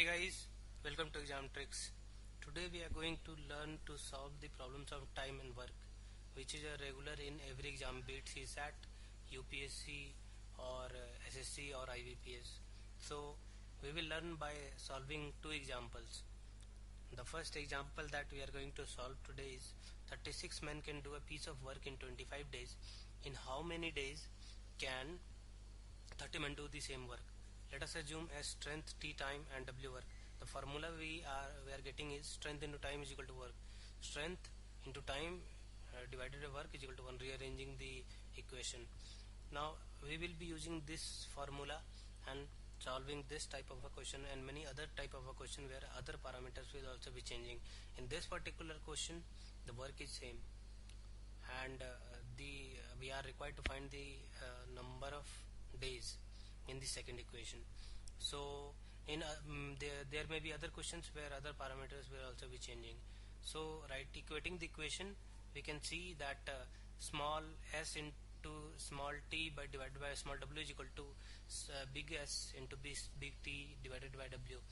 Hey guys, welcome to Exam Tricks. Today we are going to learn to solve the problems of time and work, which is a regular in every exam, be it CSAT, UPSC or SSC or IBPS. So we will learn by solving two examples. The first example that we are going to solve today is 36 men can do a piece of work in 25 days. In how many days can 30 men do the same work? Let us assume as strength T time and W work. The formula we are getting is strength into time is equal to work. Strength into time divided by work is equal to 1, rearranging the equation. Now we will be using this formula and solving this type of a question and many other type of a question where other parameters will also be changing. In this particular question the work is same, and the we are required to find the number of days in the second equation. So in there may be other questions where other parameters will also be changing. So right, equating the equation, we can see that small s into small t by divided by small w is equal to big S into big T divided by W,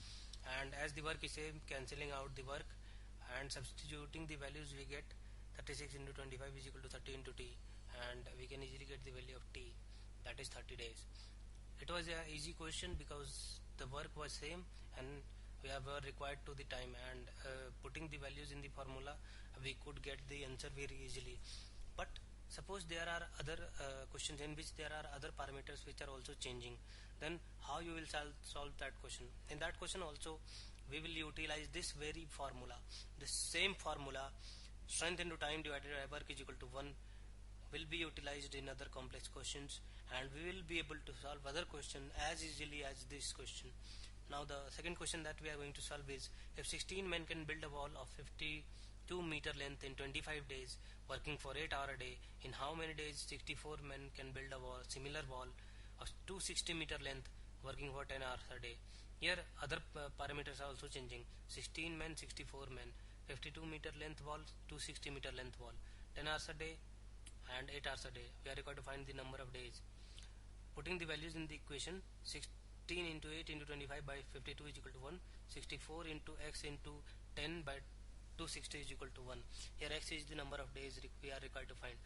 and as the work is same, cancelling out the work and substituting the values, we get 36 into 25 is equal to 30 into T, and we can easily get the value of T, that is 30 days. It was an easy question because the work was same and we were required to the time, and putting the values in the formula we could get the answer very easily. But suppose there are other questions in which there are other parameters which are also changing, then how you will solve that question? In that question also we will utilize this very formula, the same formula, strength into time divided by work is equal to 1, will be utilized in other complex questions, and we will be able to solve other question as easily as this question. Now the second question that we are going to solve is, if 16 men can build a wall of 52 meter length in 25 days working for 8 hours a day, in how many days 64 men can build a similar wall of 260 meter length working for 10 hours a day? Here other parameters are also changing. 16 men, 64 men, 52 meter length wall, 260 meter length wall, 10 hours a day and 8 hours a day. We are required to find the number of days. Putting the values in the equation, 16 into 8 into 25 by 52 is equal to 1, 64 into x into 10 by 260 is equal to 1. Here x is the number of days we are required to find.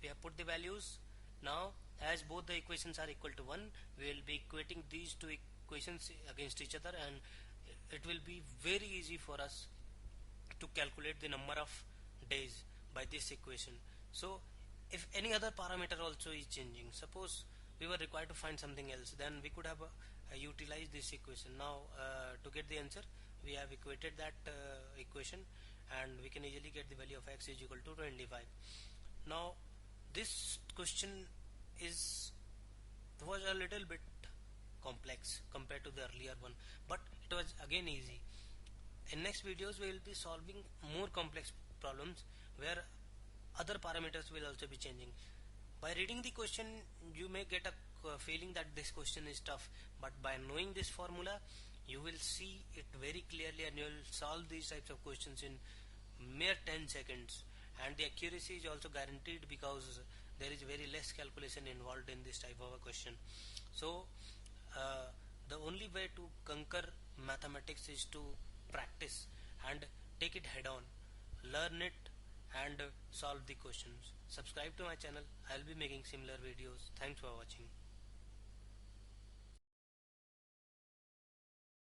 We have put the values. Now as both the equations are equal to 1, we will be equating these two equations against each other, and it will be very easy for us to calculate the number of days by this equation. So if any other parameter also is changing, suppose we were required to find something else, then we could have utilized this equation. Now to get the answer, we have equated that equation, and we can easily get the value of x is equal to 25. Now this question was a little bit complex compared to the earlier one, but it was again easy. In next videos we will be solving more complex problems where other parameters will also be changing. By reading the question you may get a feeling that this question is tough, but by knowing this formula you will see it very clearly and you will solve these types of questions in mere 10 seconds, and the accuracy is also guaranteed because there is very less calculation involved in this type of a question. So the only way to conquer mathematics is to practice and take it head on, learn it and solve the questions. Subscribe to my channel, I'll be making similar videos. Thanks for watching.